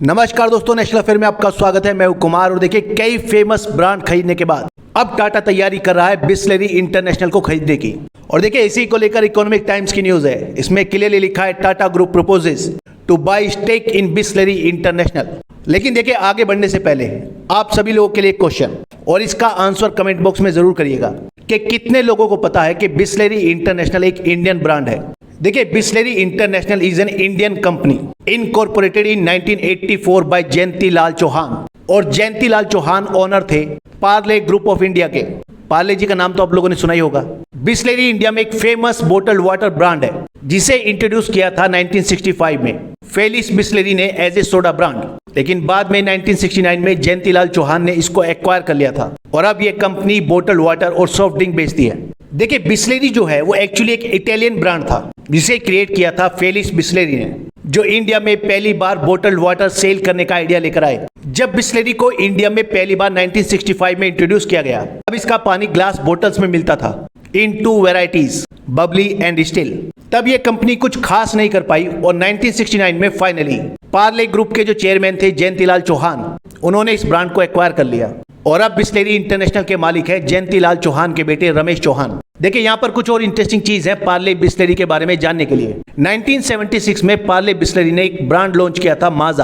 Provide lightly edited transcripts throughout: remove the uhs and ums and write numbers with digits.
नमस्कार दोस्तों, national affair में आपका स्वागत है। मैं हूं कुमार और देखिए कई फेमस ब्रांड खरीदने के बाद अब टाटा तैयारी कर रहा है बिसलेरी इंटरनेशनल को खरीदने की। और देखिए इसी को लेकर इकोनॉमिक टाइम्स की न्यूज है। इसमें क्लियरली लिखा है Tata group proposes to buy stake in Bisleri international. लेकिन देखिए आगे बढ़ने से पहले आप सभी लोगों के लिए क्वेश्चन, और इसका आंसर कमेंट बॉक्स में जरूर करिएगा कि कितने लोगों को पता है कि बिसलेरी इंटरनेशनल एक इंडियन ब्रांड है। देखिए Bisleri international is an Indian company incorporated in 1984 by Jayanti Lal Chauhan. और जयंती लाल चौहान ओनर थे पार्ले ग्रुप ऑफ इंडिया के। पार्ले जी का नाम तो आप लोगों ने सुना ही होगा। बिसलेरी इंडिया में एक फेमस बोटल्ड वाटर ब्रांड है जिसे इंट्रोड्यूस किया था 1965 में फेलिस बिसलेरी ने एज ए सोडा ब्रांड। लेकिन बाद में 1969 में जयंती लाल चौहान ने इसको एक्वायर कर लिया था और अब ये कंपनी बोटल्ड वाटर और सॉफ्ट ड्रिंक बेचती है। देखिए बिसलेरी जो है वो एक्चुअली एक इटालियन ब्रांड था जिसे क्रिएट किया था फेलिस बिसलेरी ने, जो इंडिया में पहली बार बोटल्ड वाटर सेल करने का आइडिया लेकर आए। जब बिसलेरी को इंडिया में पहली बार 1965 में इंट्रोड्यूस किया गया, अब इसका पानी ग्लास बोटल्स में मिलता था इन 2 वेराइटीज, बबली एंड स्टिल। तब ये कंपनी कुछ खास नहीं कर पाई और 1969 में फाइनली पार्ले ग्रुप के जो चेयरमैन थे जयंती लाल चौहान, उन्होंने इस ब्रांड को एक्वायर कर लिया और अब बिसलेरी इंटरनेशनल के मालिक है जयंती लाल चौहान के बेटे रमेश चौहान। देखिए यहाँ पर कुछ और इंटरेस्टिंग चीज है पार्ले बिसलेरी के बारे में जानने के लिए। 1976 में पार्ले बिसलेरी ने एक ब्रांड लॉन्च किया था माजा।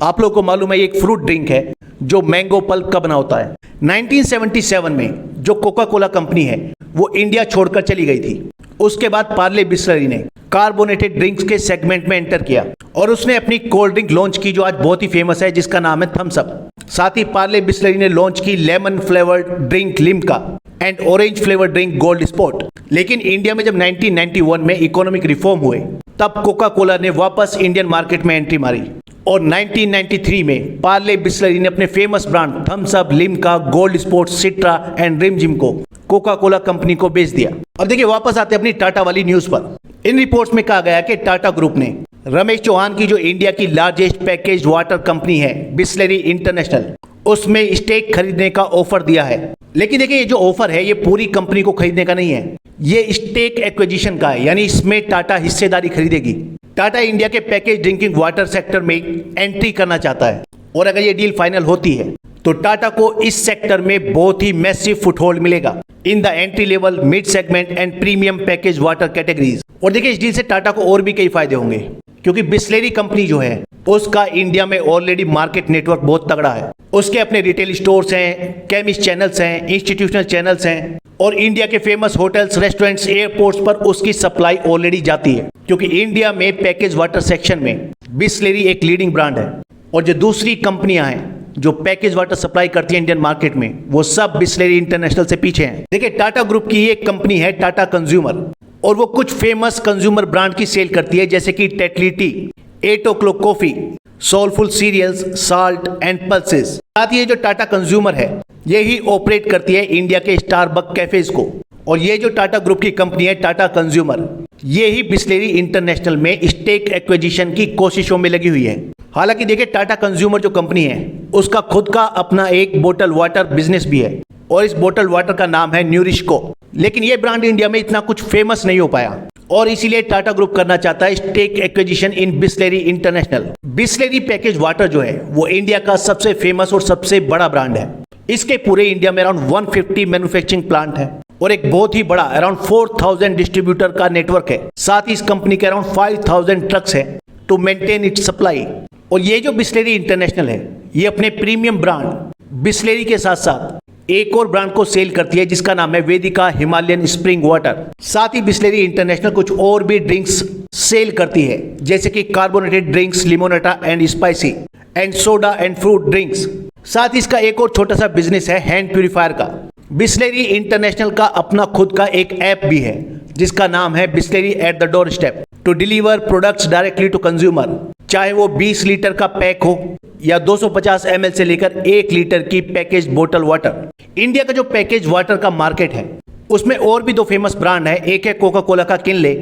आप लोगों को मालूम है ये एक फ्रूट ड्रिंक है जो मैंगो पल्प का बना होता है। 1977 में जो कोका कोला कंपनी है वो इंडिया छोड़कर चली गई थी। उसके बाद पार्ले बिसलेरी ने कार्बोनेटेड ड्रिंक्स के सेगमेंट में एंटर किया और उसने अपनी कोल्ड ड्रिंक लॉन्च की जो आज बहुत ही फेमस है, जिसका नाम है थम्स अप। साथ ही पार्ले बिसलेरी ने लॉन्च की lemon flavoured drink Limca and orange flavoured drink gold spot. लेकिन इंडिया में जब 1991 में इकोनॉमिक रिफॉर्म हुए तब कोका कोला ने वापस इंडियन मार्केट में एंट्री मारी और 1993 में पार्ले बिसलेरी ने अपने famous brand Thums Up, Limca, Gold Spot, Citra and ड्रीम जिम को कोका कोला कंपनी को बेच दिया। और देखिए वापस आते अपनी टाटा वाली न्यूज पर। इन रिपोर्ट्स में कहा गया कि टाटा ग्रुप ने रमेश चौहान की जो इंडिया की लार्जेस्ट पैकेज वाटर कंपनी है बिसलेरी इंटरनेशनल, उसमें स्टेक खरीदने का ऑफर दिया है। लेकिन देखिए ये जो ऑफर है ये पूरी कंपनी को खरीदने का नहीं है, ये स्टेक एक्विजिशन का है, यानी इसमें टाटा हिस्सेदारी खरीदेगी। टाटा इंडिया के पैकेज ड्रिंकिंग वाटर सेक्टर में एंट्री करना चाहता है और अगर ये डील फाइनल होती है तो टाटा को इस सेक्टर में बहुत ही मैसिव फुटहोल्ड मिलेगा in the entry level, mid segment and premium package water categories. और देखिए इस डील से टाटा को और भी कई फायदे होंगे क्योंकि बिसलेरी कंपनी जो है उसका इंडिया में ऑलरेडी मार्केट नेटवर्क बहुत तगड़ा है। उसके अपने रिटेल स्टोर्स हैं, केमिस्ट चैनल्स हैं, इंस्टीट्यूशनल चैनल्स हैं और इंडिया के फेमस होटल्स, रेस्टोरेंट्स, एयरपोर्ट्स पर उसकी सप्लाई ऑलरेडी जाती है क्योंकि इंडिया में पैकेज वाटर सेक्शन में बिसलेरी एक लीडिंग ब्रांड है। और जो दूसरी कंपनियां हैं जो पैकेज वाटर सप्लाई करती है इंडियन मार्केट में, वो सब बिसलेरी इंटरनेशनल से पीछे हैं। देखिए टाटा ग्रुप की एक कंपनी है टाटा कंज्यूमर और वो कुछ फेमस कंज्यूमर ब्रांड की सेल करती है जैसे कि Tetley tea, 8 o'clock coffee, soulful cereals, salt and pulses. साथ ही ये जो टाटा कंज्यूमर है यही ऑपरेट करती है इंडिया के स्टारबक कैफेज को। और ये जो टाटा ग्रुप की कंपनी है टाटा कंज्यूमर, ये ही बिसलेरी इंटरनेशनल में स्टेक एक्विजिशन की कोशिशों में लगी हुई है। हालांकि देखिए टाटा कंज्यूमर जो कंपनी है उसका खुद का अपना एक बोटल वाटर बिजनेस भी है और इस बोटल वाटर का नाम है न्यूरिश्को। लेकिन ये ब्रांड इंडिया में इतना कुछ फेमस नहीं हो पाया और इसीलिए टाटा ग्रुप करना चाहता है stake acquisition in Bisleri international. Bisleri package water जो है वो इंडिया का सबसे फेमस और सबसे बड़ा ब्रांड है। इसके पूरे इंडिया में अराउंड 150 मैन्युफैक्चरिंग प्लांट है और एक बहुत ही बड़ा अराउंड 4000 डिस्ट्रीब्यूटर का नेटवर्क है। साथ ही इस कंपनी के अराउंड 5000 ट्रक्स है टू मेंटेन इट्स सप्लाई। और ये जो बिसलेरी इंटरनेशनल है ये अपने प्रीमियम ब्रांड बिसलेरी के साथ साथ एक और ब्रांड को सेल करती है जिसका नाम है वेदिका हिमालयन स्प्रिंग वाटर। साथ ही बिसलेरी इंटरनेशनल कुछ और भी ड्रिंक्स सेल करती है जैसे कि carbonated drinks, Limonata and spicy and soda and fruit drinks. साथ ही इसका एक और छोटा सा बिजनेस है हैंड प्यूरिफायर का। बिसलेरी इंटरनेशनल का अपना खुद का एक ऐप भी है जिसका नाम है Bisleri at the doorstep to deliver products directly to consumer. चाहे वो 20 लीटर का पैक हो या 250 ml से लेकर 1 लीटर की पैकेज बोतल वाटर। इंडिया का जो पैकेज वाटर का मार्केट है उसमें और भी 2 फेमस ब्रांड है, एक है कोका कोला का किनले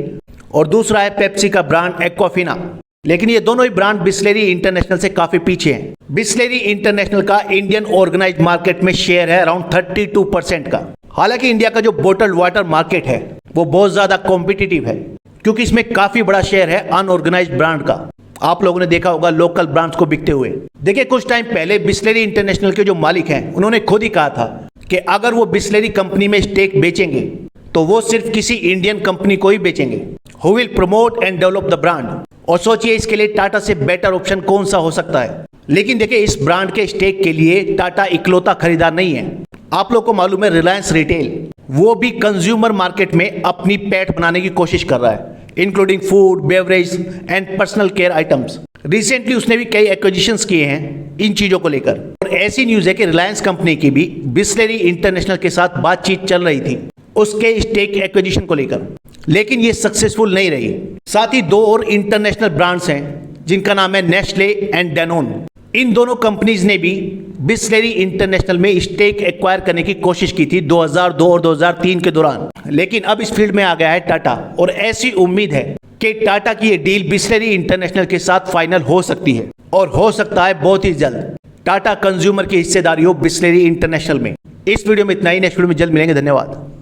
और दूसरा है पेप्सी का ब्रांड एक्वाफिना। लेकिन ये दोनों ही ब्रांड बिसलेरी इंटरनेशनल से काफी पीछे हैं। बिसलेरी इंटरनेशनल का इंडियन ऑर्गेनाइज्ड मार्केट में शेयर है अराउंड 32% का। हालांकि इंडिया का जो बोटल्ड वाटर मार्केट है वो बहुत ज्यादा कॉम्पिटिटिव है क्योंकि इसमें काफी बड़ा शेयर है अनऑर्गेनाइज्ड ब्रांड का। आप लोगों ने देखा होगा लोकल ब्रांड्स को बिकते हुए। देखिए कुछ टाइम पहले बिस्लेरी इंटरनेशनल के जो मालिक हैं उन्होंने खुद ही कहा था कि अगर वो बिस्लेरी कंपनी में स्टेक बेचेंगे तो वो सिर्फ किसी इंडियन कंपनी को ही बेचेंगे, who will promote and develop the brand. और सोचिए इसके लिए टाटा से बेटर ऑप्शन कौन सा हो सकता है। लेकिन देखिए इस ब्रांड के स्टेक के लिए टाटा इकलौता खरीदार नहीं है। आप लोग को मालूम है रिलायंस रिटेल वो भी कंज्यूमर मार्केट में अपनी पैठ बनाने की कोशिश कर रहा है, including food, beverage and personal care items. Recently उसने भी कई एक्विजिशंस किए हैं इन चीजों को लेकर। और ऐसी न्यूज है कि रिलायंस कंपनी की भी बिस्लेरी इंटरनेशनल के साथ बातचीत चल रही थी उसके स्टेक एक्विजिशन को लेकर, लेकिन ये सक्सेसफुल नहीं रही। साथ ही दो और इंटरनेशनल ब्रांड्स हैं जिनका नाम है नेस्ले एंड डैनोन। इन दोनों कंपनीज ने भी बिस्लेरी इंटरनेशनल में स्टेक एक्वायर करने की कोशिश की थी 2002 और 2003 के दौरान, लेकिन अब इस फील्ड में आ गया है टाटा। और ऐसी उम्मीद है कि टाटा की ये डील बिस्लेरी इंटरनेशनल के साथ फाइनल हो सकती है और हो सकता है बहुत ही जल्द टाटा कंज्यूमर की हिस्सेदारी हो बिस्लेरी इंटरनेशनल में। इस वीडियो में इतना ही, नेक्स्ट वीडियो में जल्द मिलेंगे। धन्यवाद।